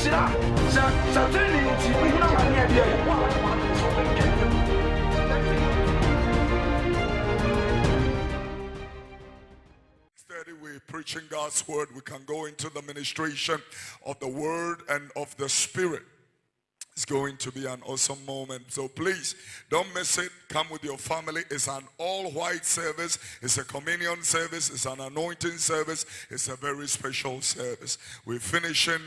We're preaching God's word. We can go into the ministration of the word and of the spirit. It's going to be an awesome moment. So please don't miss it. Come with your family. It's an all-white service. It's a communion service. It's an anointing service. It's a very special service. We're finishing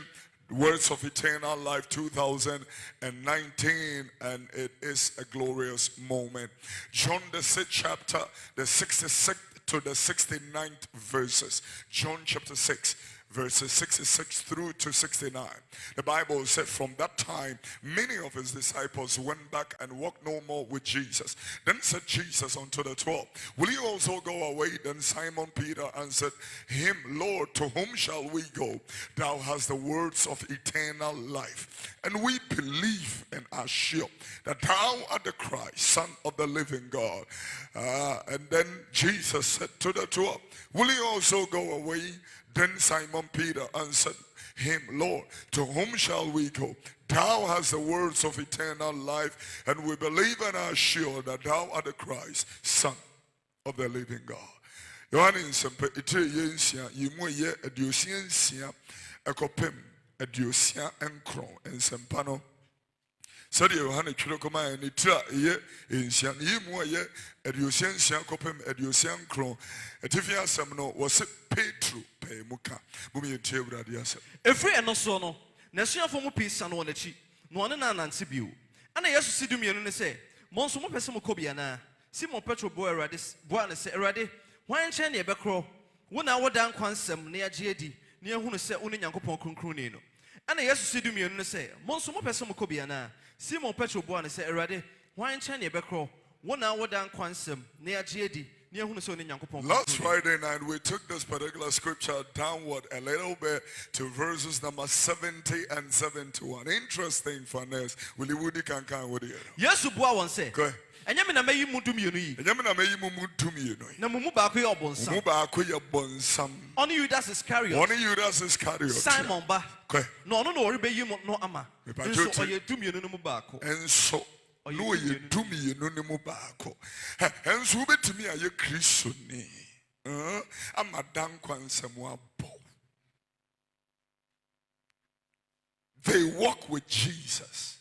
Words of Eternal Life 2019, and it is a glorious moment. John the 6th chapter, the 66th to the 69th verses. John chapter 6, verses 66 through to 69. The Bible said, from that time, many of his disciples went back and walked no more with Jesus. Then said Jesus unto the 12, will you also go away? Then Simon Peter answered him, Lord, to whom shall we go? Thou hast the words of eternal life, and we believe and are sure that thou art the Christ, Son of the living God. And then Jesus said to the 12, will you also go away? Then Simon Peter answered him, Lord, to whom shall we go? Thou hast the words of eternal life, and we believe and are sure that thou art the Christ, Son of the living God. Yohanes ite yensia yimuye adiosia ekopem adiosia enkron ensempano. Said Yohanes Chirokoma and Itra ye yensia yimuye adiosia kopem adiosia enkron. Etifia semno was Petru pe muka. Bumi yentebra diasem. Every enoso no. Nesia fomu peace and one echi. No one na nansi biu. Ana yesu sidum yenu ne say. Monso mo pese mo kobia na. Simon Petro boy erade boy ne say erade. Wan chen ne bekro. Wo na wodan kwansem na yagye adi. Ne ehunu se wo ne Nyankopon kronkron ni no. Ana yesu sidum yenu ne say. Monso mo pese mo kobia na. Simon Petro boy ne say erade. Wan chen ne bekro. Wo na wodan kwansem na yagye adi. Last Friday night we took this particular scripture downward a little bit to verses number 70 and 71. Interesting funness. Willie Woody can come with you. Yes, Bua won't say. Go ahead. And Yamina may you move to me. Yamina may you move to me. Namuba Kuya Bonsam. Muba Kuya Bonsam. Only you does Iscariot. Only you does Iscariot. Simon Ba. No, rebel you no ama. So you do me no mubako. And so. No, you do me, you know, Mubako. And so to me, are you Christian? I'm a dankwan somewhere. They walk with Jesus.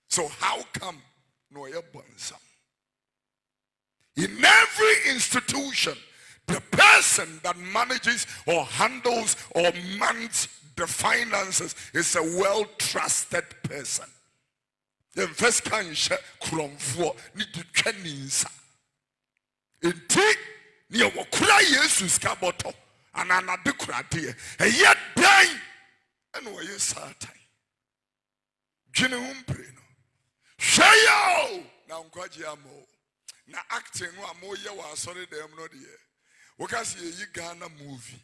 So how come no you bonsam? In every institution, the person that manages or handles or manages the finances is a well-trusted person. The first kind kromfo need to trainings. Inti ni wakura Jesus kaboto ananade kurade e yet dan and we satan. Gene humpre no. Shayo na nkwaji amo. Na acting wa mo ye wa sorry dem no de. We can see yi Ghana movie.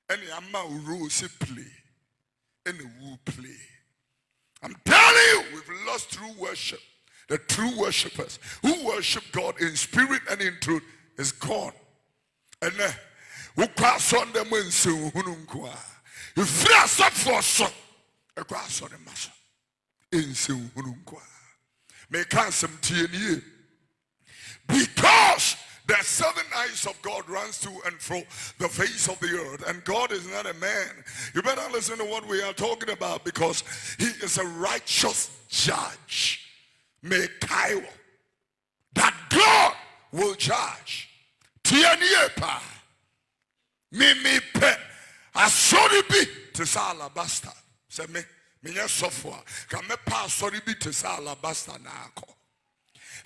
Any ama rose play. Any who play. I'm telling you, we've lost true worship. The true worshippers who worship God in spirit and in truth is gone. And we pass on them when so hununqua. You flash up for so a grass on the mass in so hununqua. Make us some TNE because the seven eyes of God runs to and fro the face of the earth. And God is not a man. You better listen to what we are talking about because he is a righteous judge. Mekaiwo. That God will judge. Tianiepa. Mimi pe. Asori bi te sa alabasta. Se me. Minya sofwa. Kame pa asori bi te sa alabasta na ako.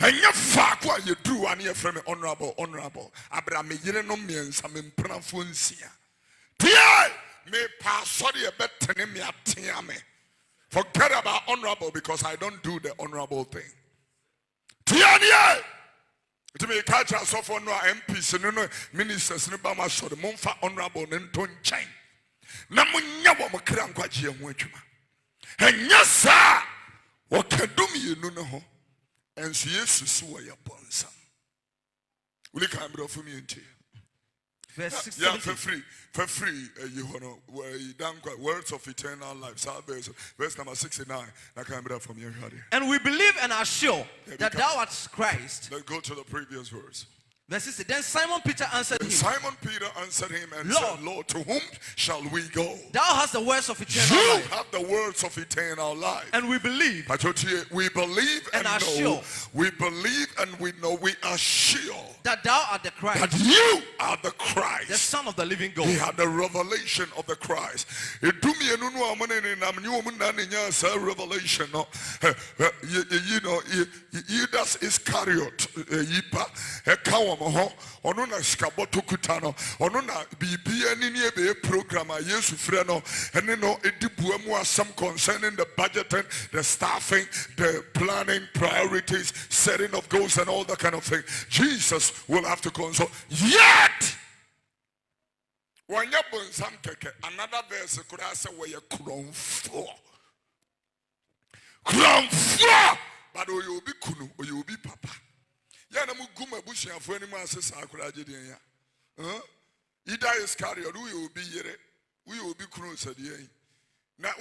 And you fuck what you do and you're from honorable. Abraham, you don't know me and some improfunsia. Tia me pass sorry a better name me at Tiame. Forget about honorable because I don't do the honorable thing. Tia, to me, catch us off on our MPs and ministers and Bama so the Monfa honorable and don't chain. Namunya Makran Quaji and Wachuma. And yes, sir, what can do me, you know. And so yes, so your bonsam. Will you come for me into Verse Yeah, 17. for free, you know, words of eternal life. Verse number 69. I can't read from here. And we believe and are sure that thou art Christ. Let's go to the previous verse. Verse 60. Then Simon Peter answered him. Simon Peter answered him and Lord, said, Lord, to whom shall we go? Thou hast the words of eternal You life. have the words of eternal life. And we believe We believe and are know. sure. We believe and we know. We are sure that thou art the Christ, that you are the Christ, the Son of the living God. He had the revelation of the Christ. Revelation. You know, Judas Iscariot, ono na skaboto kutano ono na bibia ni be program a Yesu frɛ no ene no edibua mu asam concerning the budgeting, the staffing, the planning, priorities, setting of goals and all that kind of thing. Jesus will have to consult. Yet when you bun some keke, another verse could have said where you crown for, but or you be kunu or you be papa. Yana muguma bushi and for any man says Akurajidia. Ida is carried, we will be yere, we will be cruise at the end. Now,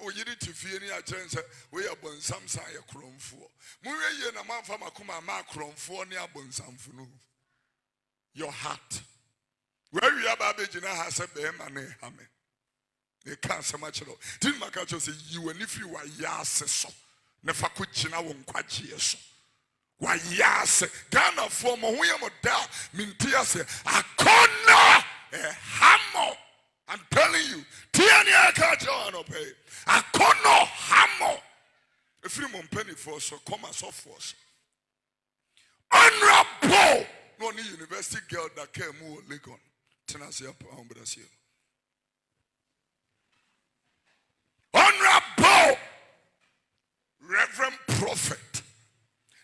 we need to fear any chance we are born some sign a chrome for. Murray and a man from Akoma, Macron for near Bonsamfunu. Your heart. Where you are, Babajina has a bear and a hammer. They can't so much at all. Didn't Makacho say you and if you are Yasso, Nefakuchina won't quite yes. Why yes, Ghana for Moyamo da Mintias, Akona, a hammer. I'm telling you, Tiania Kajan pay. Akono hammer. A free penny for so come as of force. Honorable, no any university girl that came more Legon. Tenasia Brasil. Honorable Reverend Prophet.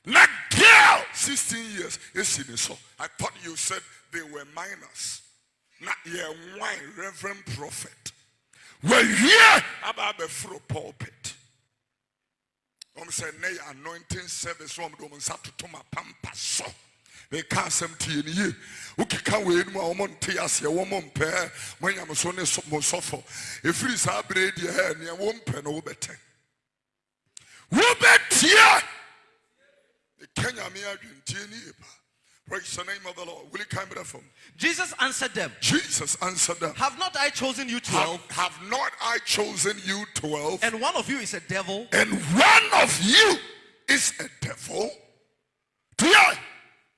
Not girl, 16 years. So I thought you said they were minors. Not yeah, wine, Reverend Prophet. Well, yeah, about the fruit pulpit. Say, nay, anointing service from the Sato Toma Pampa so. They can't empty in you. Who can wait more Montias, your woman pair, when I'm so suffer. If it is our braid, your hair, your womb pen over 10. Robert here. Kenya praise the name of the Lord. Will you come from? Jesus answered them. Jesus answered them. Have not I chosen you 12? Have not I chosen you 12? And one of you is a devil. And one of you is a devil. Yeah.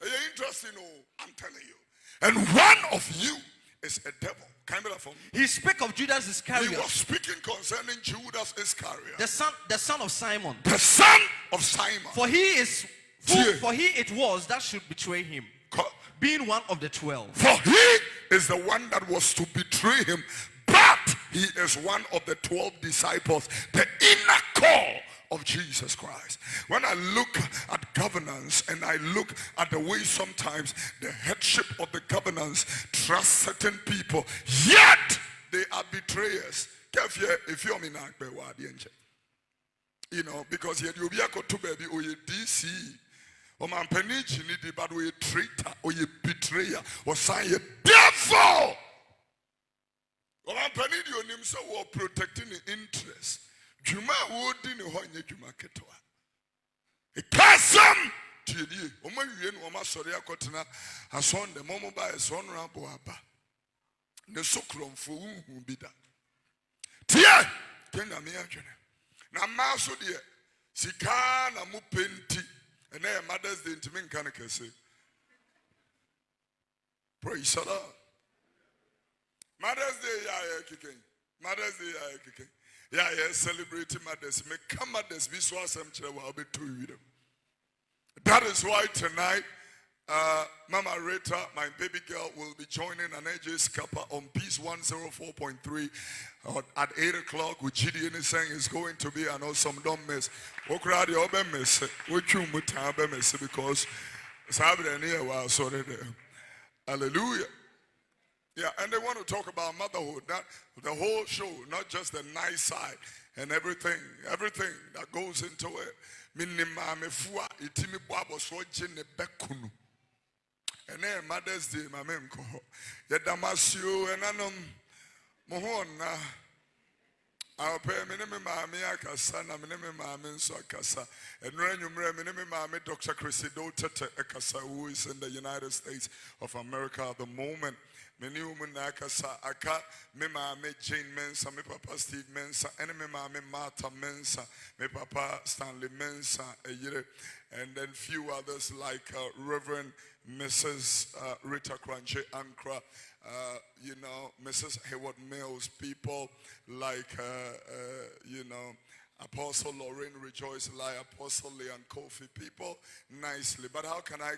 Are you interested? No, I'm telling you. And one of you is a devil. He spoke of Judas Iscariot. He was speaking concerning Judas Iscariot. The son of Simon. The son of Simon. For he it was that should betray him, being one of the 12. For he is the one that was to betray him, but he is one of the 12 disciples, the inner core of Jesus Christ. When I look at governance and I look at the way sometimes the headship of the governance trusts certain people, yet they are betrayers. If you're you know, because you'll be a to baby or you DC or man penich need but we traitor or you betrayer or sign a devil. Or man penich your name so we're protecting the interest. Juma would in a honey Juma Ketoa. A casam to you, Oman, Oma Soria Cotana, a son, the Momo by a son Raboaba. The Sokrom for whom be that. Tia, Kenya Miajana. Now, Maso dear, Sikana Mupenti, and their Mother's Day to Minkanaka say. Praise the Lord. Mother's Day, I kicking. Mother's Day, I kicking. Yeah, celebrating mothers. Make come mothers be so awesome. I'll be to you. That is why tonight, Mama Rita, my baby girl, will be joining an AJ Scapa on Peace 104.3 at 8 o'clock with Gideon is saying it's going to be an awesome don't miss. Okradi obe miss. Which you mutabe miss because Sabre near was sorry there. Hallelujah. Yeah, and they want to talk about motherhood, not the whole show, not just the nice side and everything that goes into it. And then Mother's Day, my mem ko. Yet Damasio and Anum Mohona. Our pay minimum mammy akasa, na minimum mammy so akasa. And when you minimum mammy Dr. Chrissy Dota Akasa, who is in the United States of America at the moment. Many women akasa aka me mammy Jane Mensa, me papa Steve Mensa, and me mammy Martha Mensa, me papa Stanley Mensa, and then few others like Reverend Mrs. Rita Crunchy Ankra, Mrs. Hayward Mills, people like, Apostle Lorraine Rejoice, like Apostle Leon Kofi, people nicely. But how can I,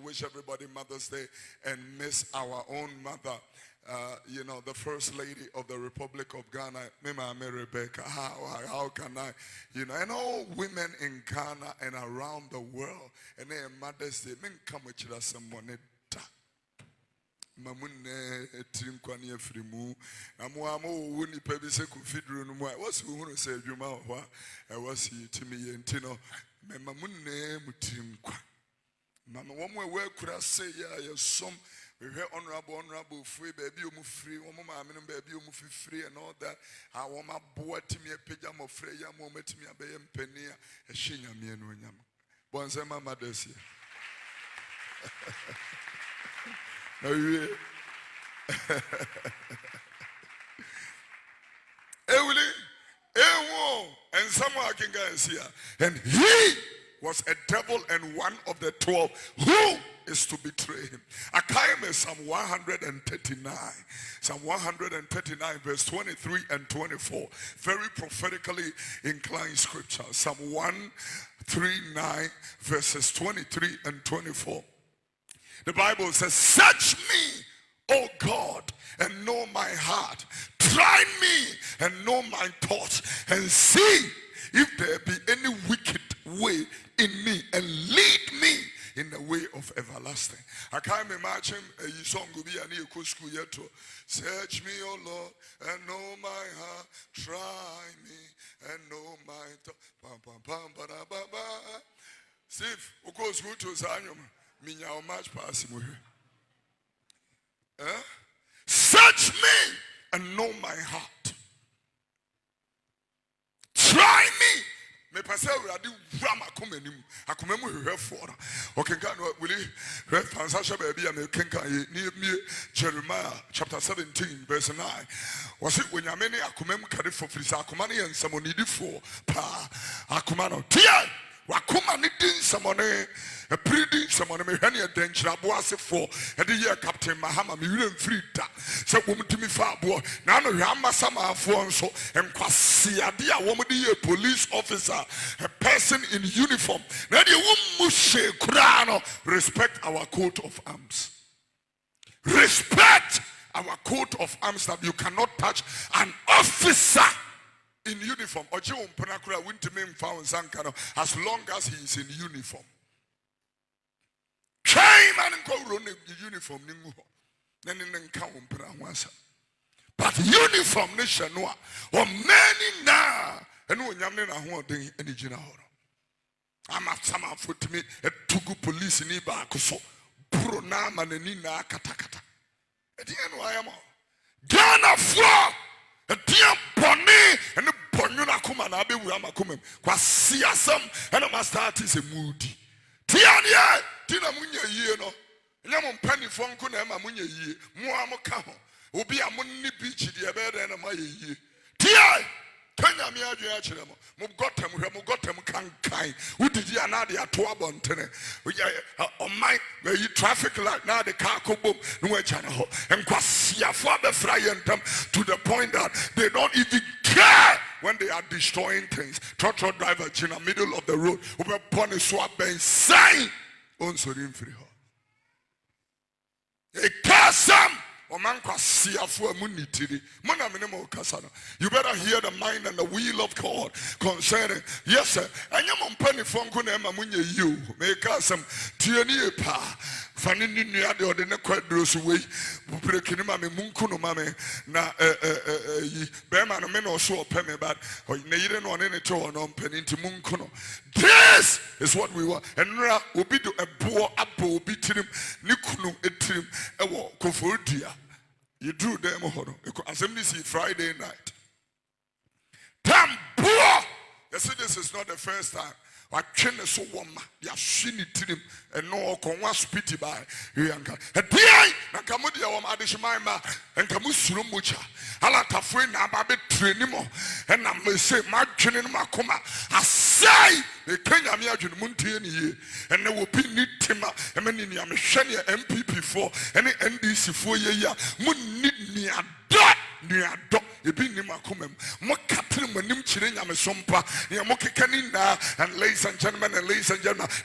wish everybody Mother's Day and miss our own mother, the First Lady of the Republic of Ghana, Mama Rebecca? How can I, and all women in Ghana and around the world, and their Mother's Day, men come with you someone. Mamune Trinquani Frimu, Amuamo, Winnie Pebby Secufidru, what's who want to say, Juma, I was here to me and Tino, Mamune Mutimqua. Mamma, one way, where could I say, yeah, some very honorable, free baby, free, one mamma, baby, free, and all that. I want my boy to me a pajama, Freya, moment to me a bay and penny, a shinya me and Winyam. Once a mamma does here. And someone I can guys here. And he was a devil and one of the 12 who is to betray him. Akoma, Psalm 139. Psalm 139 verse 23 and 24. Very prophetically inclined scripture. Psalm 139 verses 23 and 24. The Bible says, search me, O God, and know my heart. Try me and know my thoughts, and see if there be any wicked way in me, and lead me in the way of everlasting. I can't imagine a song will be a new school yet to search me, O Lord, and know my heart. Try me and know my thoughts. Steve, who goes good to Zion? Minya much possible. Search me and know my heart. Try me. Me pass already ram Akoma mu hear for. Okay, can will you read translation baby and can near Jeremiah chapter 17 verse 9. Was it when Yamene Akoma mu carry for free Akomani and someone needed for pa Akomano. Tia Wakuma needing someone a breeding someone may any danger boase for a year Captain Mahama me free that so woman to me far boy now no Rama Sama so and Quasia woman police officer a person in uniform now the woman Kurano respect our coat of arms. Respect our coat of arms that you cannot touch an officer in uniform or as long as he is in uniform. Uniform but uniform nation or many now and no yamne na ho den ani gina ho ama sama foot me a tugu police ni ba so bro na manani na katakata e di eno ayam Ghana for a dear bonny and the bonyu na kuma na be wura makomam kwa siasam and ma start is a moody tiania tina munya yie no nyam mpani fonko na ma munya yie mo amoka ho obi amonni beach de be de na ma yie tia kanya mi adwe a kire mo gotem kankan udidi anade ato abontene on my you traffic light now the car ko bom no acha na ho enkwasiafo abefra yentam to the point that they don't even care when they are destroying things. Truck driver in the middle of the road who pony swap ben sign on sorin free ho e kasam. You better hear the mind and the will of God concerning. Yes, sir. And you penny phone you make us some tierney pa. Fanny near the ordinary quadros away. Breaking mammy munkuno mammy. Na Berman men or so penny bad or neither on any toe on penny into munkuno. This is what we want. And now we'll be to a poor apple, be to him, Nikunu, a trim, a walk, Kofodia. You drew them, Assembly Friday night. Damn poor! You see, this is not the first time. I can't so warm. You have seen it to him, and no one was pity by Yanka. A dear, Nakamudia, Adishmaima, and Kamusurumucha. Alatafre na babe trainimo, and I may say, my training Akoma. I say, the Kenya Miajun Muntiani, and there will be need Tima, and many Yamashania MPP for any NDC for ya, Mun need me a dot. Near dot, you be Nimakumem, Mokatrim, Nim Chirina Mesompa, Yamokikanina, and ladies and gentlemen,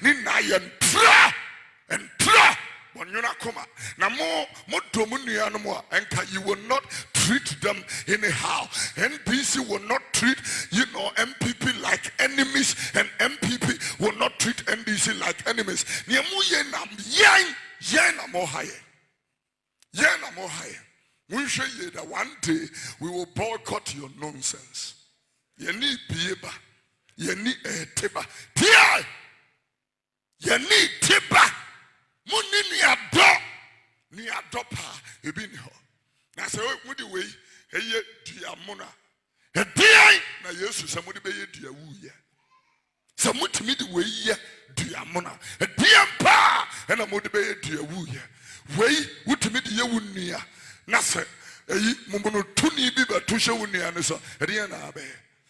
Nina and Tra, when you're not coma. Now more Domunianamo, and you will not treat them anyhow. NPC will not treat, MPP like enemies, and MPP will not treat NDC like enemies. Niamuyenam, Yang more higher. Yana more higher. We show you that one day we will boycott your nonsense. You need Bieba. You need Tiba. Tia! You need Tiba. Muni ni ado. Ni adopa. Ebi ni ho. Na se mudi we eye diamona. E dia na Yesu se mudi be ye diawu ye. Se mutimi di we ye diamona. E dia pa na mudi be ye diawu ye. We utimi di ye wunia. Nasa,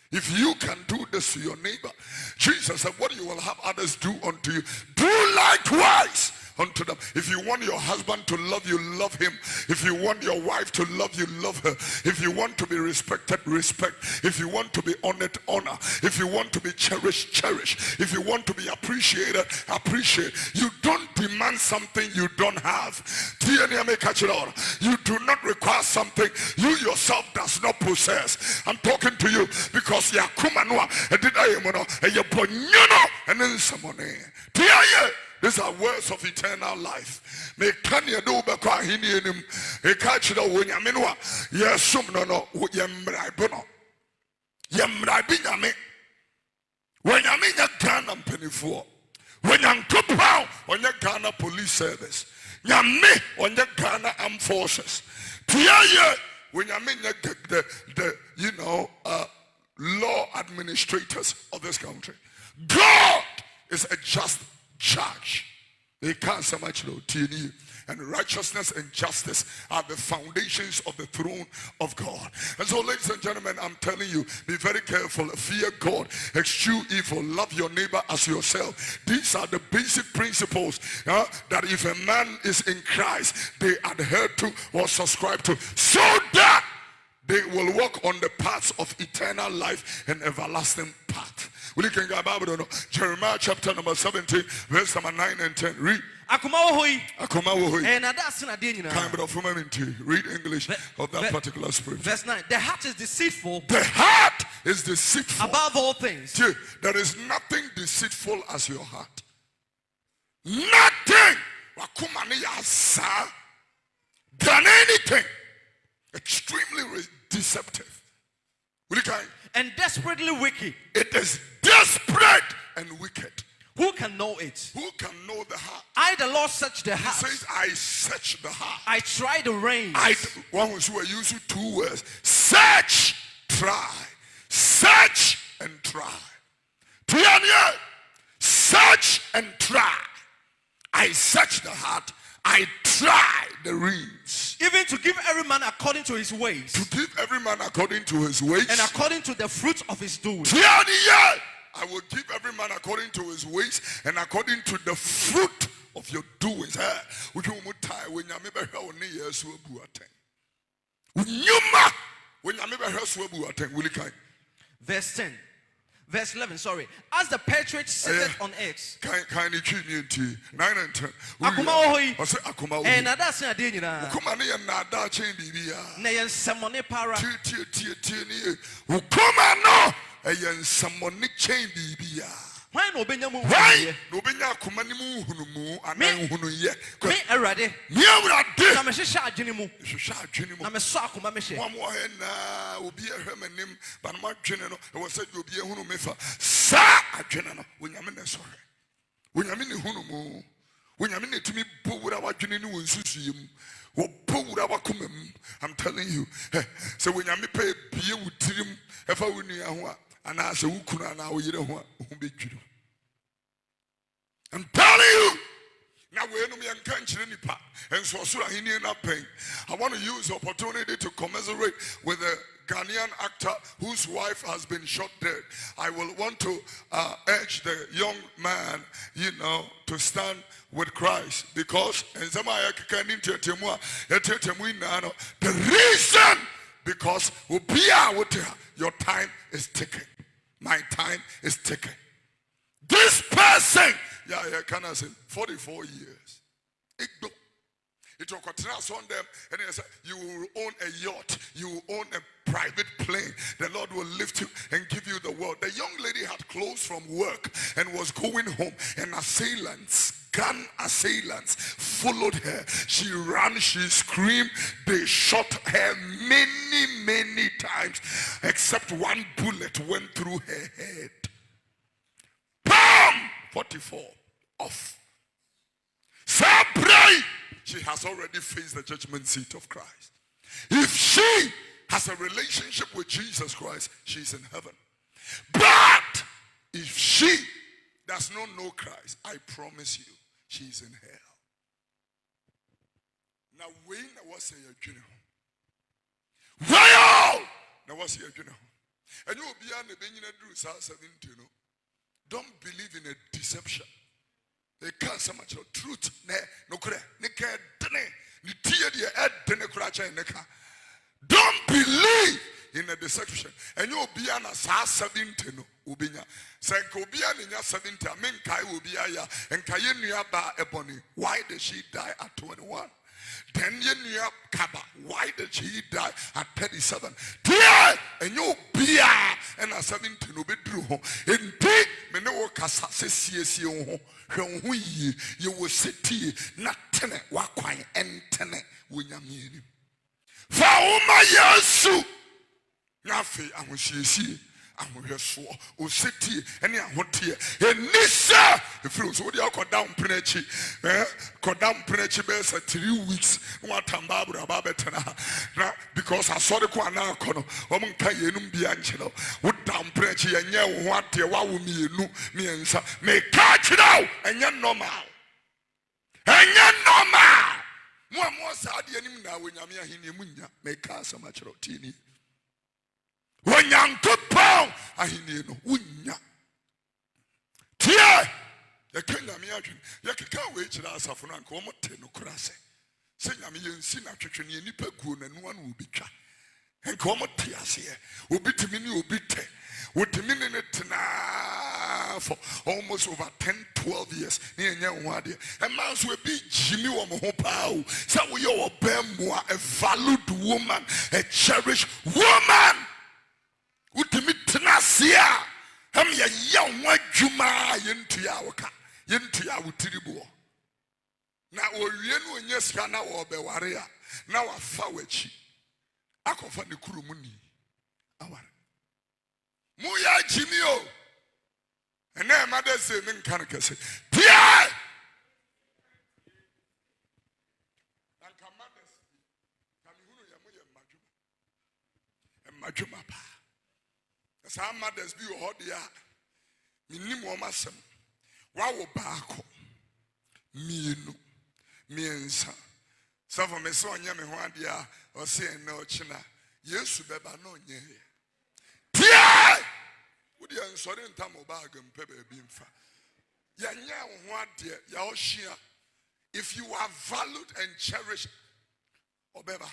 if you can do this to your neighbor, Jesus said, what you will have others do unto you, do likewise unto them. If you want your husband to love you, love him. If you want your wife to love you, love her. If you want to be respected, respect. If you want to be honored, honor. If you want to be cherished, cherish. If you want to be appreciated, appreciate. You don't demand something you don't have. You do not require something you yourself does not possess. I'm talking to you because you are kumanwa and then someone. These are words of eternal life. Me kanya do be kwa hini enim. E ka chira wo nyamenwa. Ye sum no no ye mrai bono. Ye mrai bi nyame. Wo nyame nya Ghana mpanifo. Wo nyankopao onye Ghana police service. Nyame onye Ghana armed forces. Tiaye wo nyame nya the law administrators of this country. God is a just judge. They can't so much and righteousness and justice are the foundations of the throne of God. And so, ladies and gentlemen, I'm telling you, be very careful, fear God, eschew evil, love your neighbor as yourself. These are the basic principles that if a man is in Christ, they adhere to or subscribe to, so that they will walk on the paths of eternal life and everlasting path. We can go Bible, Jeremiah chapter number 17, verse number 9 and 10. Read. Akoma wohoi. Akoma wohoi. And that's in a day. Kind of humanity. Read English of that particular scripture. Verse 9. The heart is deceitful. The heart is deceitful. Above all things. There is nothing deceitful as your heart. Nothing. Than anything. Extremely deceptive. And desperately wicked. It is desperate and wicked. Who can know it? Who can know the heart? I, the Lord, search the heart. He says, I search the heart. I try the reins. One who are using two words. Search, try. Search and try. Search and try. I search the heart. I try the reins. Even to give every man according to his ways. To give every man according to his ways. And according to the fruit of his doing. I will give every man according to his ways and according to the fruit of your doings. Verse 10. Verse 11, sorry. As the partridge sitteth on eggs. 9 and 10. Akoma wohoi. Akoma wohoi. And that's a day. Ukuma ne nada chain bibia. Na yen samone para. Ukuma no yen samone chain bibia. Why no benyamu? Why no benya kumanimu hunumu anahunu ye? Me erade. Me erade. Na me hwehwe adwene mu. Hwehwe adwene mu. Na me so akoma me hwe. Mo he na obi ehwemanim ba na madwene no e wo se obi ehunu mefa. Sa adwene no wonyame na so hwe. Wonyame ne hunumu. Wonyame ne tumi bowura wadwene ne wonsusuyem. Wo bowura wakomam. I'm telling you. So wonyame pay bie wutirim efa wonu ho a ana se wukunu ana wo yire ho a ho bedwiri. I'm telling you. Now we can't nipa and so I want to use the opportunity to commiserate with the Ghanaian actor whose wife has been shot dead. I will want to urge the young man, to stand with Christ, because the reason, because your time is ticking. My time is ticking. This person, can I say 44 years. It will continue on them, and he said, you will own a yacht, you will own a private plane. The Lord will lift you and give you the world. The young lady had clothes from work and was going home, and gun assailants followed her. She ran, she screamed, they shot her many times, except one bullet went through her head. 44 off. She has already faced the judgment seat of Christ. If she has a relationship with Jesus Christ, she's in heaven. But if she does not know Christ, I promise you, she's in hell. Now, when I was a junior, now was a junior, and you will be on the Benjamin Drew 17. Don't believe in a deception. They can't so much of truth. Don't believe in a deception. And you'll be an assassin 17. Ubinya. Sankobian in your 17. Men Kai will be aya and Kayenia ba ebony. Why did she die at 21? Then you Kaba. Why did she die at 37? And you be and a 17 will be true. Indeed, Meno Casa says you will sit here, not tenant, wakwine, and tenant, William. For my yasu, Nafi, I will see. I'm here so o city any ahot here enisa if you so dey go down preachi be 3 weeks what tamba bra ba betena na because I saw the ko na kono o mun ka yenum bia nchelo wo down preachi enye wo ade wa wo mienu miensa me ka chiraw enye normal mo sa de anim na wo nyame ahini munya me ka sama chiraw tini when young good pound, I need no unya. Tia, the king of me, you can't wait to us for an comote no crasse. Say, I mean, sin after any nipagoon and one will be cat. And comotias here will be to me, will be te. With the minute for almost over 10-12 years near Nyawadi. A man's will be Jimmy Wamopao. So we are a valued woman, a cherished woman. Utimi tenasia am ya young wadwuma yentu ya woka yentu ya wutiribuo na owie no onyesia na wo beware a na wafa wachi akofa ne kurumu ni aware mu ya jimi o ene ma de se me nkan kese tie anka mothers kami hunu ya mo ye madwuma pa. Some mothers be your hot ya. Minimum masam. Wow bako. Mienu. Miensa. Some of my son yam and one dia or saying no china. Yes, beba no ye. Tia! Would you answer in Tamo bag and pepper beamfa? Yanya one dear, Yaoshia. If you are valued and cherished, Obeba.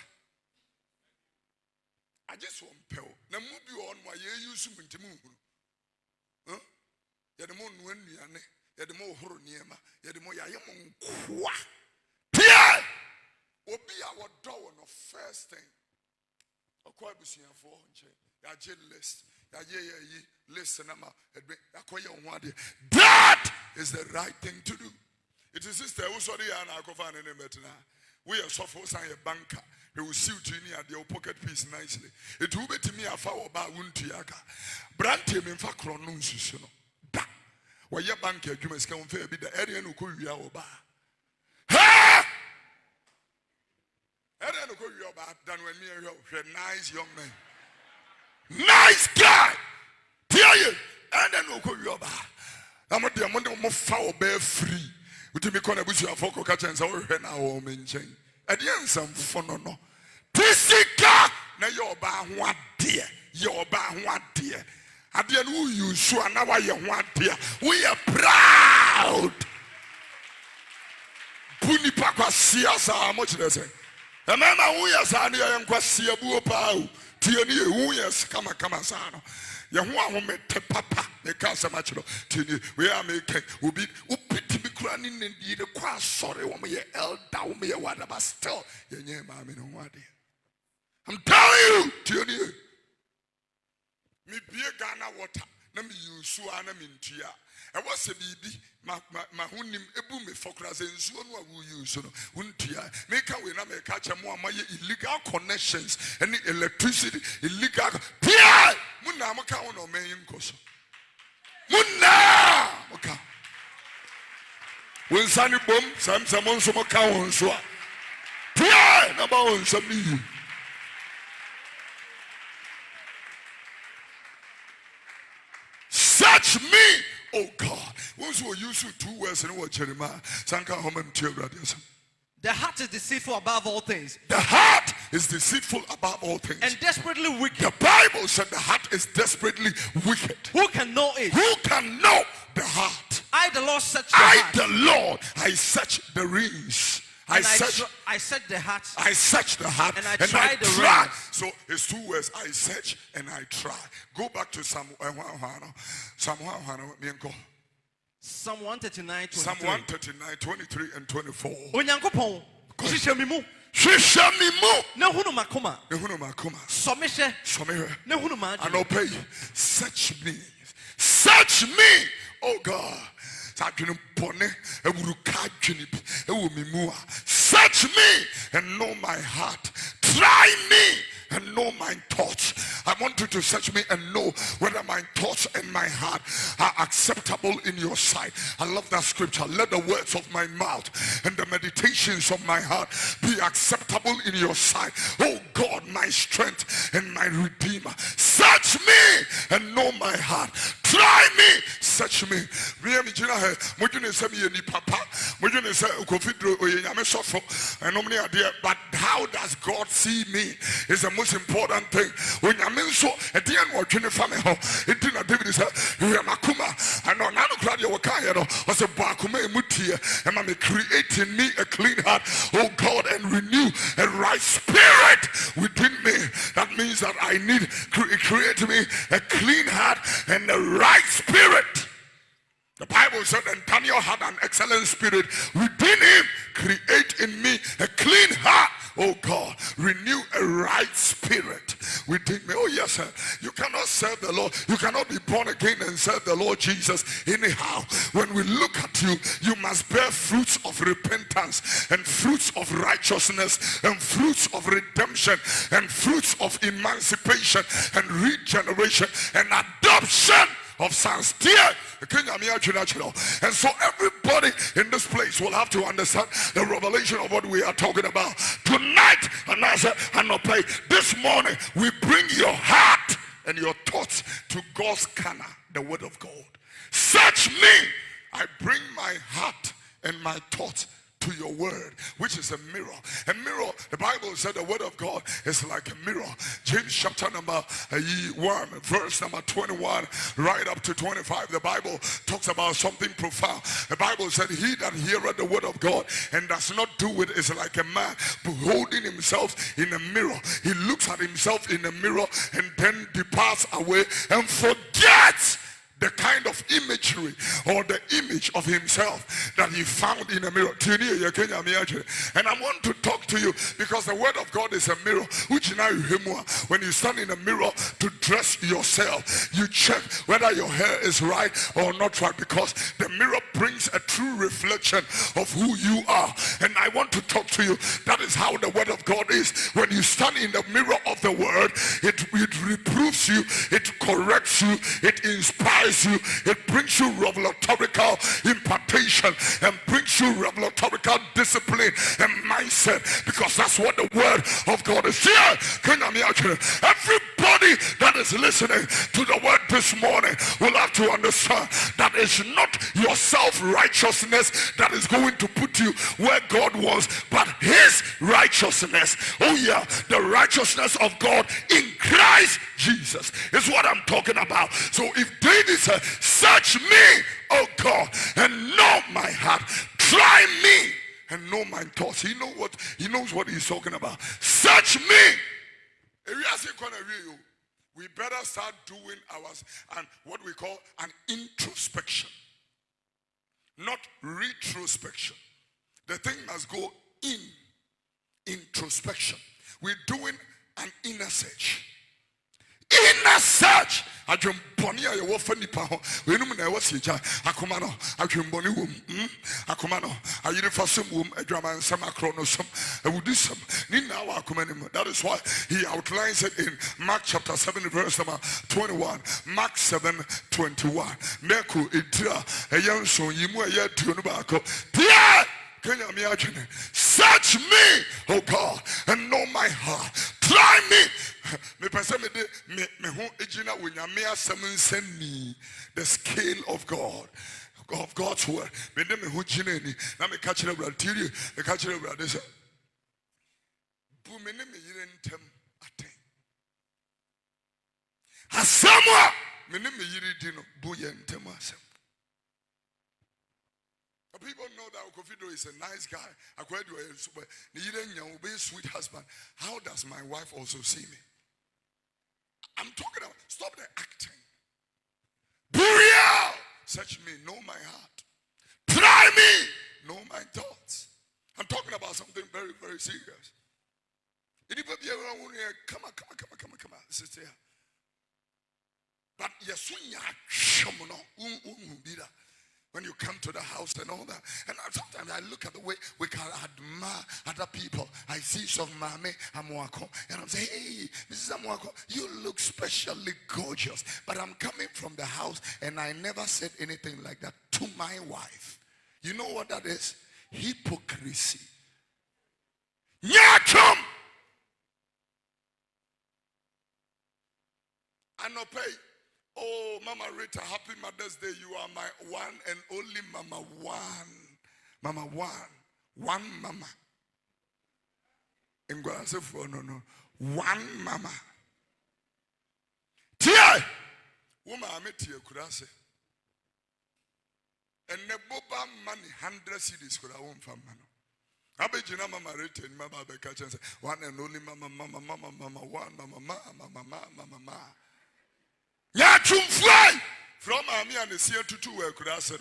I just want pell. Now move you on my year use him to move. Yet the moon when you are yet the more horror near ma, yet the more yamon qua. Pierre will be our door on the first thing. A quite be seen for Yaje list. Yaye, Listen, that is the right thing to do. It is sister who saw the Akoma and Betina. We are so for a banker. He will see you at your pocket piece nicely. It will be to me a foul about Wuntiaka. Brantim in fact, Cronunsus. Why your banker, you must come fair be the area who could be our bar. Ha! I don't know you about than when me and you nice young man. Nice guy! Tell you, I don't know who you are. I'm not the amount of foul bear free. Would you be called a bush of focal catch and so now woman chain? At the end, some fun or no. Tissika! Now you're about one dear. You're about one dear. At the end, who you sure now I am one dear. We are proud. Puni Papa Siasa, how much does it? A man who has any young Quasia Buopau. Tiani, who has come a sano. Yahuah met papa, the casa macho. Tini, we are making, will be uppity be crying indeed a quite sorry when we held down me a water, but still, your name, I mean, I'm telling you, Tiani. Me be a Ghana water, let me use Suana Mintia. I was a baby, Mahunim, Ebu me focus and soon what will use. Untia, make a winner, make catch a more my illegal connections, any electricity, illegal. Pia! Muna Maka no main course. Muna Maka. When Sunny Boom, someone some account so. Pia! Number one, some you. Search me, oh God. Once we use 2 words in what Jeremiah, Sanka home and the heart is deceitful above all things. The heart is deceitful above all things. And desperately wicked. The Bible said the heart is desperately wicked. Who can know it? Who can know the heart? I, the Lord, search the heart. I, the Lord, I search the rings. I search the heart. I search the heart and I try the rings. So it's 2 words. I search and I try. Go back to Psalm 139, 23 and 24. Onyankopon, hwehwɛ me mu. Hwehwɛ me mu. Na hunu makoma. Na hunu makoma. Sɔmehwɛ. Sɔmehwɛ. Na hunu ma. And obey. Search me. Search me, oh God. Search me and know my heart. Try me and know my thoughts. I want you to search me and know whether my thoughts and my heart are acceptable in your sight. I love that scripture. Let the words of my mouth and the meditations of my heart be acceptable in your sight. Oh God, my strength and my redeemer. Search me and know my heart. Try me. Search me. But how does God see me is the most important thing. When I'm in so at the end watching the family, it didn't David said, Akoma, and on Anokradia Wakayano was a Bakume Mutia, and I'm creating me a clean heart, oh God, and renew a right spirit within me. That means that I need create me a clean heart and a right spirit. The Bible said, and Daniel had an excellent spirit within him. Create in me a clean heart, oh God. Renew a right spirit within me. Oh yes, sir. You cannot serve the Lord. You cannot be born again and serve the Lord Jesus anyhow. When we look at you, you must bear fruits of repentance and fruits of righteousness and fruits of redemption and fruits of emancipation and regeneration and adoption of sons. And so everybody in this place will have to understand the revelation of what we are talking about tonight. And as I play this morning, we bring your heart and your thoughts to God's canna, the word of God. Search me. I bring my heart and my thoughts to your word, which is a mirror. A mirror, the Bible said the word of God is like a mirror. James chapter number 1, verse number 21, right up to 25. The Bible talks about something profound. The Bible said, he that heareth the word of God and does not do it is like a man beholding himself in a mirror. He looks at himself in a mirror and then departs away and forgets the kind of imagery or the image of himself that he found in a mirror. And I want to talk to you because the word of God is a mirror. When you stand in a mirror to dress yourself, you check whether your hair is right or not right, because the mirror brings a true reflection of who you are. And I want to talk to you. That is how the word of God is. When you stand in the mirror of the word, it reproves you, it corrects you, it inspires you, it brings you revelatorical impartation and brings you revelatorical discipline and mindset, because that's what the word of God is. Here, everybody that is listening to the word this morning will have to understand that it's not your self-righteousness that is going to put you where God wants, but his righteousness. Oh yeah, the righteousness of God in Christ Jesus is what I'm talking about. So if David said, search me, oh God, and know my heart, try me and know my thoughts. He knows what he's talking about. Search me. We better start doing ours and what we call an introspection, not retrospection. The thing must go in. Introspection. We're doing an inner search. Inner search. Akoma no adwemboni wom akoma no ayire fasem wom adwaman sam akronosam awudisam ni na wa akoma nim. That is why he outlines it in Mark chapter 7 verse number 21. Mark 7:21. Meko etira eyanso yimu eye tuonu ba ko pia. Search me, oh God, and know my heart. Try me. The scale of God, of God's word. People know that Kofi Oduro is a nice guy. Sweet husband. How does my wife also see me? I'm talking about, stop the acting. Betrayal. Search me, know my heart. Try me, know my thoughts. I'm talking about something very, very serious. Come on. Sister. But when you come to the house and all that, and sometimes I look at the way we can admire other people. I see some mame Amuako, and I'm saying, hey, Mrs. Amuako, you look specially gorgeous. But I'm coming from the house, and I never said anything like that to my wife. You know what that is? Hypocrisy. Nyachum. Anope. Oh, Mama Rita, happy Mother's Day. You are my one and only Mama one. Mama one. One Mama. In Guadalajara, no. One Mama. Tia! Woman, I met you, could I say? And the Boba money, 100 CDs could I won't find man. I bet you Mama Rita and Mama Becca and say, one and only Mama, one, Mama. Ya chumfly from Ami and the Sia to 2 where could I say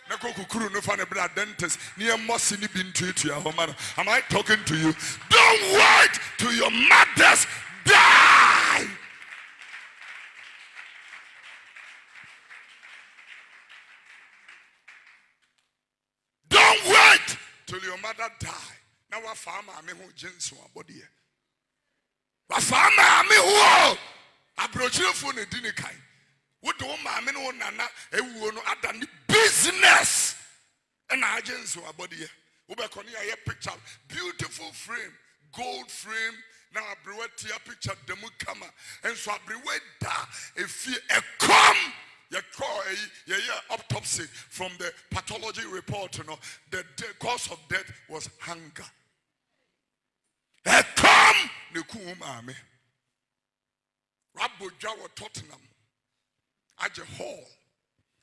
Nako Kukuru no fan a blood dentist near Mossini been to your home. Am I talking to you? Don't wait till your mothers die. Don't wait till your mother die. Now what farmer I mean who jinx one body. What farmer I mean who approach you for the dinner kind. What do I mean? Nana, a woman at the business and agents who are body. Ubekonia picture, beautiful frame, gold frame. Now I brew a picture, demu kama, and so I brew da if you come. You call a autopsy from the pathology report. You know the cause of death was hunger. Come, the kumame. Rabu Jawa Tottenham. At a hall.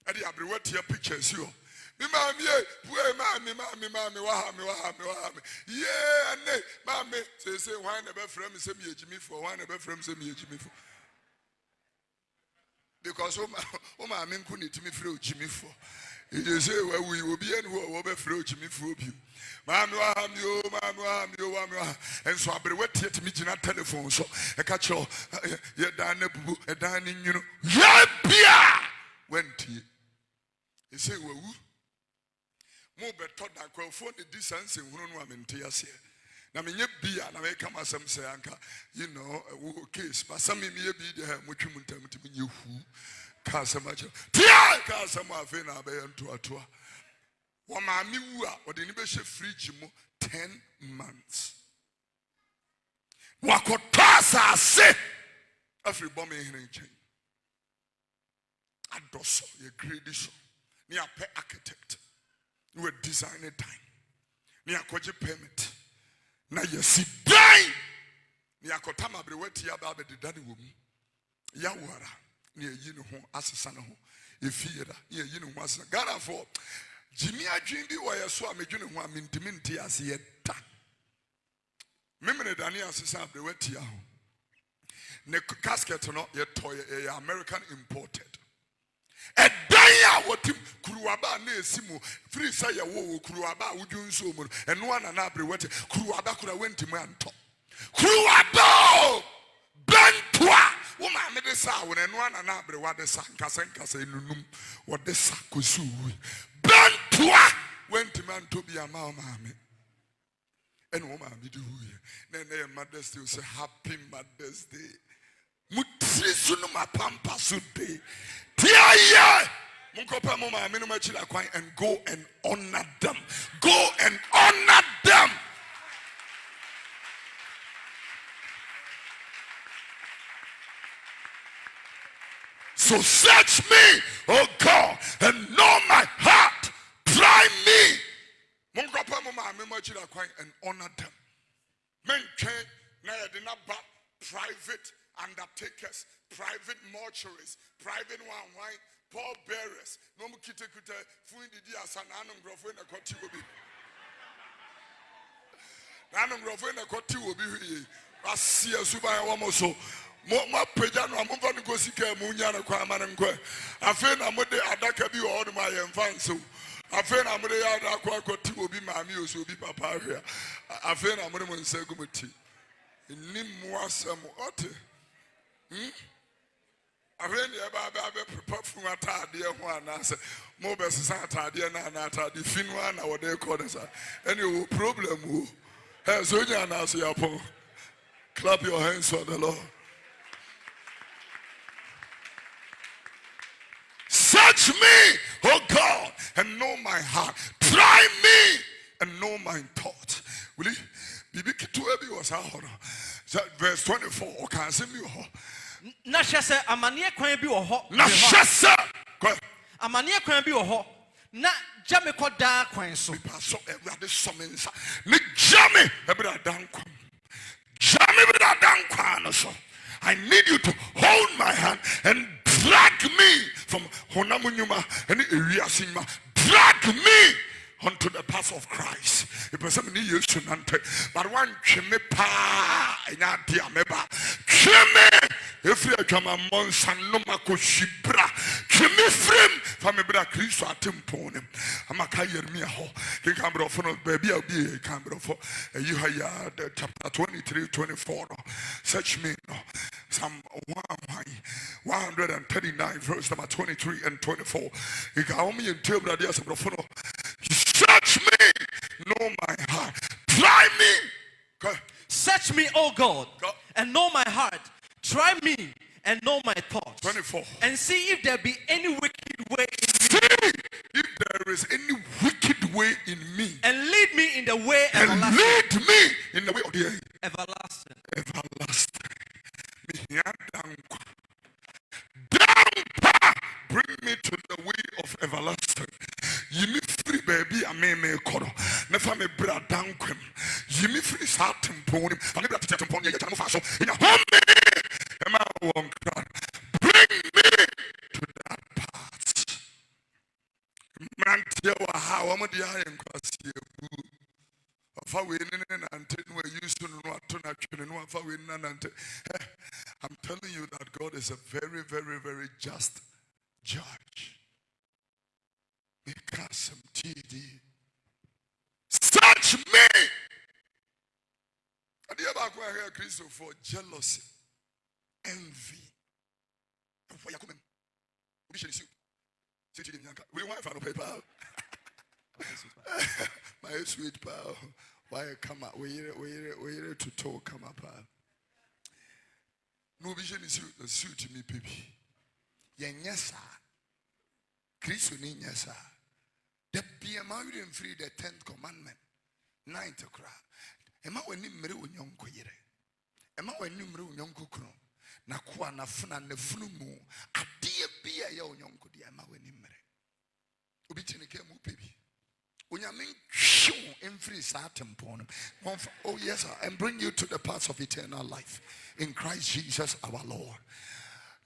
At the Abriwetia pictures you. Mammy, yeah, and mammy, say, why never from me, Jimmy for one ever from me, Jimmy for. Because my men couldn't me through Jimmy for. You say, well, we will be anywhere over through Jimmy for you. Mamma, and so I better wait to meet you on telephone. So I catch your dining, you know. Yeah, went here. He say, well, more better than call for the distance in one woman to us here. Now, me be and I may come as some say, you know, a case, but some may be there, which you will tell me to be you who. Casamacho. Tia Casama Vena Bayantua Tua. Wamamiwa, or the Nibeshe fridge 10 months. Wakotasa say every bombing in chain. Adoso, a gradition. Near pay architect. You were designer time. Near koji permit. Now you see dying. Near Kotama Breweti Abba the daddy woman. Yawara. Near you know assassin if he near you know was Ghana for Jimmy Ajimbi or a swam a junior one mintimenti as yet. Memory Daniel assassin of the wet yaho. Ne casket or not yet toy American imported. A daya what him Kuruaba ne Simu, free say a wo Kuruaba Ujun Sumun, and one and abri wet Kuruaba could have went to man top. Kuruaba Bentwa! Woman made a sound and one and abri what the san Casenca in Num, what the Sakusu. Bentwa went to man to be a mamma. And woman be do. Then their Mother's Day say Happy Mother's Day. Mutrisunuma Pampa Sude. Tia! Munkopa Mama Minumachila Quine and go and honor them. Go and honor them. So search me, oh God, and know my heart. Try me. Munkopa Mama Minumachila Quine and honor them. Men can't now private undertakers, private mortuaries, private wine, Paul bearers. No more kita fundi dia sana anum grofo na koti obi. Anum grofo na koti obi hui. Asia suba ya wamoso. Mo peja no amfa ni gosika mu nya na kwa mane nkwa. Afi na mode adaka bi wo ma ye mfa nso. Afi na mode ya adaka koti obi maami oso obi papa hwea. Afi na mode mo nsa gumti. Ni mu asem ote. I really about prepare from a tardy one answer. Mobile Saturday and Anata, the Finwan, or they call us. Any problem? Has Sonia answer your phone? Clap your hands for the Lord. Search me, oh God, and know my heart. Try me and know my thoughts. Will you? Bibi Kituebi was our verse 24. Can see me? Nashasa amania kwan bi wo ho Nashasa amania kwan bi wo ho na jame koda kwan so so everade somensa ni jame ebra dan kwan jame ebra dan kwan so I need you to hold my hand and drag me from honamunyuma and ewiasima drag me unto the path of Christ. But one chime pa ina dia meba chime if you come a monsan no mako shibra chime frame from a bra Christ atimpone amaka yermia ho ke kambro for baby obi kambro for you haya chapter 23-24 search me no Psalm 139 verse number 23 and 24 you can only tell brother search me, know my heart. Try me. Search me, oh God, and know my heart. Try me and know my thoughts. 24. And see if there be any wicked way in me. See if there is any wicked way in me. And lead me in the way everlasting. And lead me in the way of the everlasting. Everlasting. Bring me to the way of everlasting. Yimi free baby, I may call. Never me brother down quim. Yimi free certain pony. I never to tell pony. I'm faster. In a home, bring me to that part. Man, tell how I'm a dear and cross you. If I win and we used to know to not know if I win and I'm telling you that God is a very, very, very just judge. Search me. I did about here Christ for jealousy, envy. We want to paper. My sweet pal. Why come up? We here to talk. Come up. No vision is suit me, baby. Yes, sir. Christ will need yes, sir. The be a married and free the 10th commandment. 9th cry. Emma when you marry when young queer. Emma when you marry young cookro. Nakua na funa ne funumu. A dear be a young good Emma when you marry. Ubitin came baby. When you mean show in free satin porn. Oh yes, sir, and bring you to the paths of eternal life in Christ Jesus our Lord.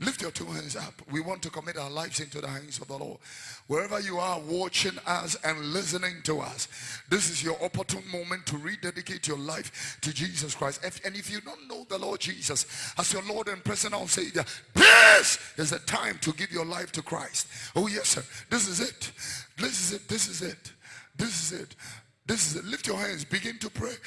Lift your two hands up. We want to commit our lives into the hands of the Lord. Wherever you are watching us and listening to us, this is your opportune moment to rededicate your life to Jesus Christ. And if you don't know the Lord Jesus as your Lord and personal Savior, this is the time to give your life to Christ. Oh yes, sir. This is it. This is it. This is it. This is it. This is it. Lift your hands. Begin to pray.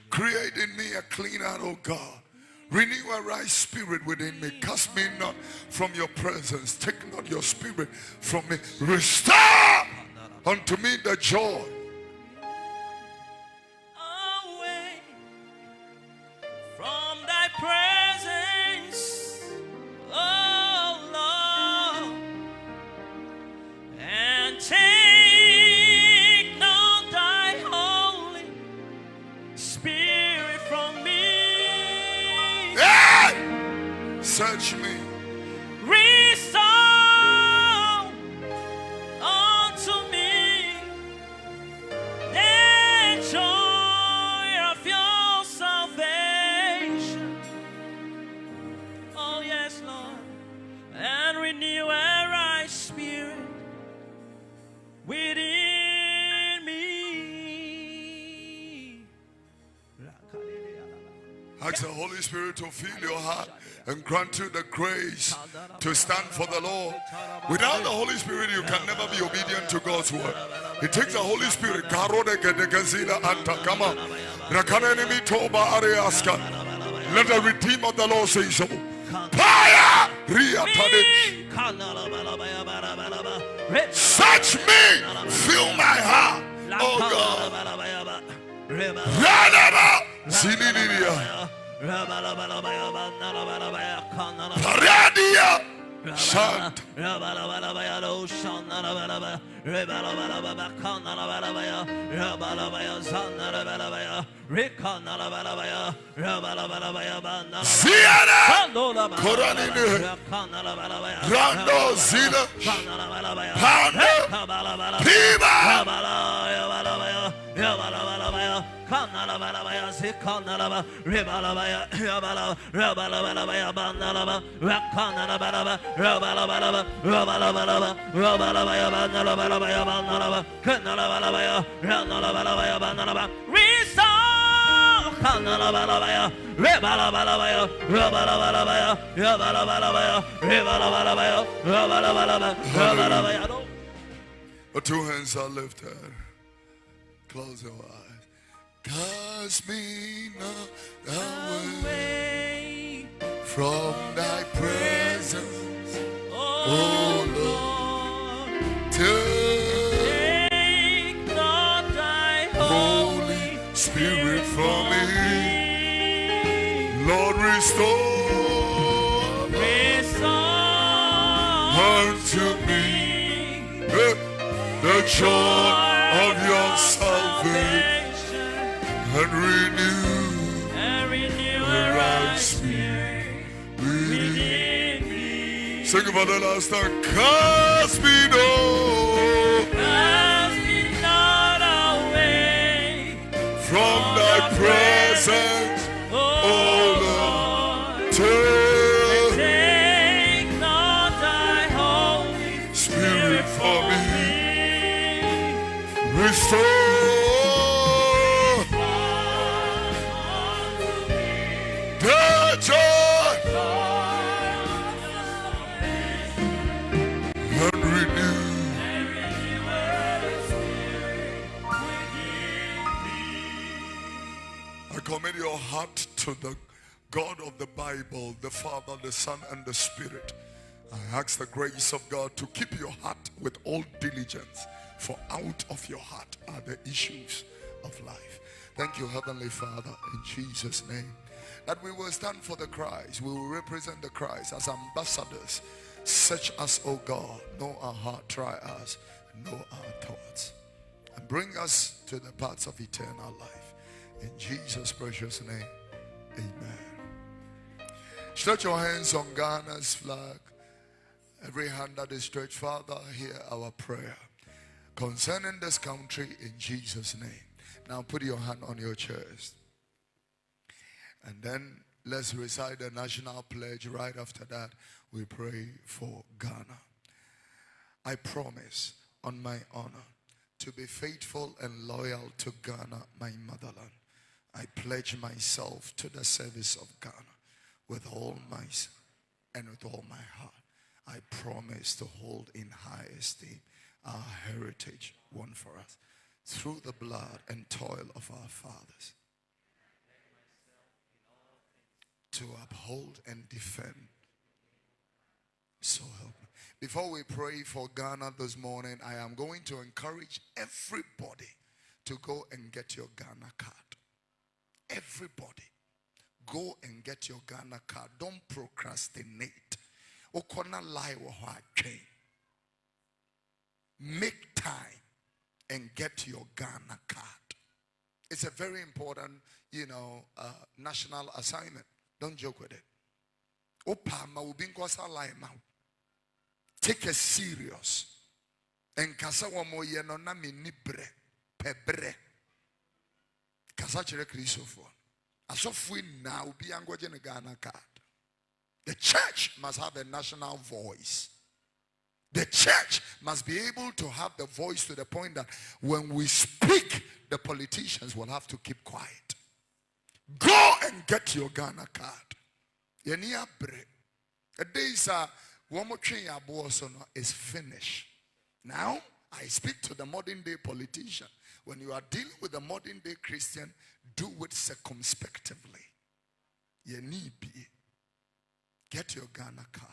Create in me a clean heart, O God. Renew a right spirit within me. Cast me not from your presence. Take not your spirit from me. Restore unto me the joy. Away from thy presence, oh Lord, and take not thy Holy Spirit from me. Hey! Search me. Restore unto me the joy of your salvation. Oh yes, Lord, and renew a right spirit within me. Ask the Holy Spirit to fill your heart and grant you the grace to stand for the Lord. Without the Holy Spirit, you can never be obedient to God's word. It takes the Holy Spirit. Let the Redeemer of the Lord say so. Fire! Search me! Fill my heart! Oh God! Paradia! Shant. Siana! Koranine! Rando Zina! Pando! Piba! The two hands are lifted. Close your eyes. Cast me not away from thy presence, oh Lord. Take not thy Holy Spirit from me. Lord, restore unto me the joy of your salvation. And renew a right spirit within me. Sing about the last time. Cast me not away from thy presence, oh Lord. Take not thy Holy the joy and renew. I commit your heart to the God of the Bible, the Father, the Son, and the Spirit. I ask the grace of God to keep your heart with all diligence, for out of your heart are the issues of life. Thank you, Heavenly Father, in Jesus' name, that we will stand for the Christ. We will represent the Christ as ambassadors. Search us, O God, know our heart, try us, know our thoughts, and bring us to the paths of eternal life. In Jesus' precious name, amen. Stretch your hands on Ghana's flag. Every hand that is stretched, Father, hear our prayer concerning this country in Jesus' name. Now put your hand on your chest. And then let's recite the national pledge. Right after that, we pray for Ghana. I promise on my honor to be faithful and loyal to Ghana, my motherland. I pledge myself to the service of Ghana with all my and with all my heart. I promise to hold in high esteem our heritage won for us through the blood and toil of our fathers, to uphold and defend. So help me. Before we pray for Ghana this morning, I am going to encourage everybody to go and get your Ghana card. Everybody, go and get your Ghana card. Don't procrastinate. Make time and get your Ghana card. It's a very important, national assignment. Don't joke with it. Take it serious. And kasa wamo yeno na minibre pebre. Kasa chere Christopher. Asofui na ubi angoje ne Ghana card. The church must have a national voice. The church must be able to have the voice to the point that when we speak, the politicians will have to keep quiet. Go and get your Ghana card. The days are is finished. Now, I speak to the modern day politician. When you are dealing with the modern day Christian, do it circumspectively. Get your Ghana card.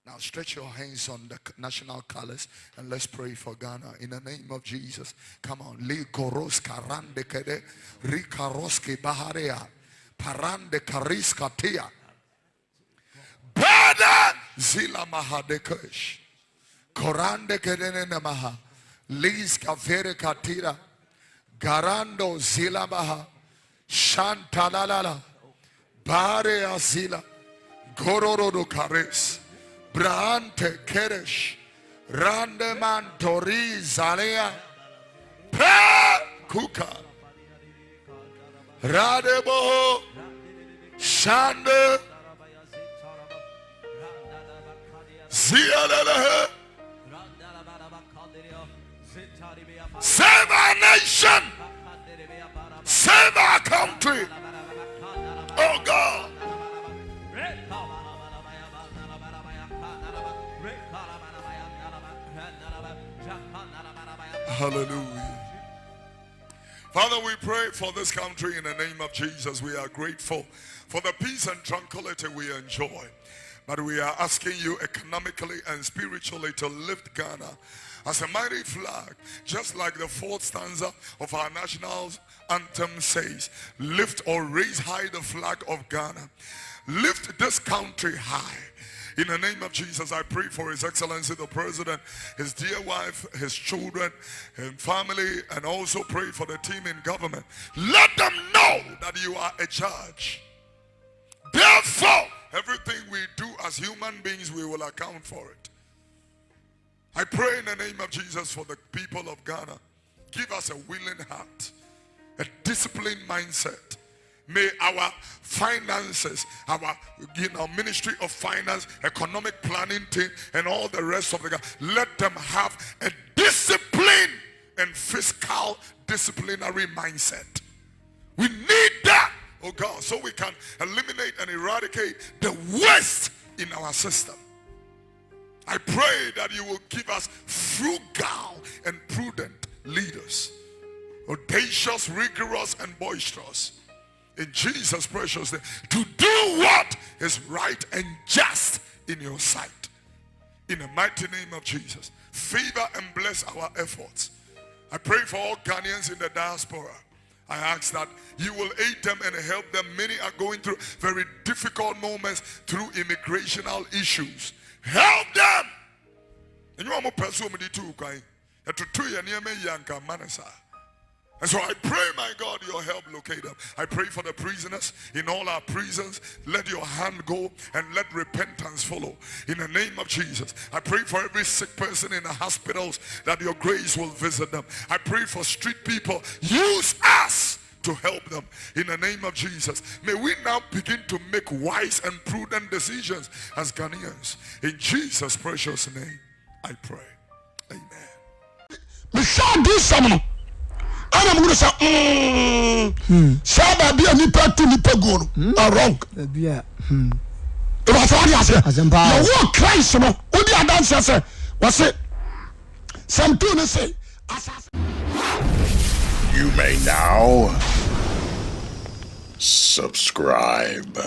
Now stretch your hands on the national colors and let's pray for Ghana in the name of Jesus. Come on. Li koros karande kede, ri karoski baharea, parande kariska tia. Bada zila mahadekesh. Korande kedene namaha. Lis kavere katira. Garando zila maha. Shantalalala. Bare azila. Gororo kares. Brante keresh. Randeman tori zalea. Pa kuka. Radebo. Shande. Zialele. Save our nation. Save our country. Oh God. Hallelujah. Father, we pray for this country in the name of Jesus. We are grateful for the peace and tranquility we enjoy. But we are asking you economically and spiritually to lift Ghana as a mighty flag, just like the fourth stanza of our national anthem says, lift or raise high the flag of Ghana. Lift this country high. In the name of Jesus, I pray for His Excellency the President, his dear wife, his children, and family, and also pray for the team in government. Let them know that you are a judge. Therefore, everything we do as human beings, we will account for it. I pray in the name of Jesus for the people of Ghana. Give us a willing heart, a disciplined mindset. May our finances, our Ministry of Finance, economic planning team, and all the rest of the let them have a discipline and fiscal disciplinary mindset. We need that, oh God, so we can eliminate and eradicate the waste in our system. I pray that you will give us frugal and prudent leaders, audacious, rigorous, and boisterous, in Jesus' precious name, to do what is right and just in your sight. In the mighty name of Jesus, favor and bless our efforts. I pray for all Ghanaians in the diaspora. I ask that you will aid them and help them. Many are going through very difficult moments through immigrational issues. Help them. And you are more persuaded too, and so I pray, my God, your help locate them. I pray for the prisoners in all our prisons. Let your hand go and let repentance follow. In the name of Jesus, I pray for every sick person in the hospitals that your grace will visit them. I pray for street people. Use us to help them. In the name of Jesus, may we now begin to make wise and prudent decisions as Ghanaians. In Jesus' precious name, I pray. Amen. I'm going to say, Saba be a nipa to nipa go, wrong. It was all I said. You walk Christ, no. What the other say? Was it? Some two say. You may now subscribe.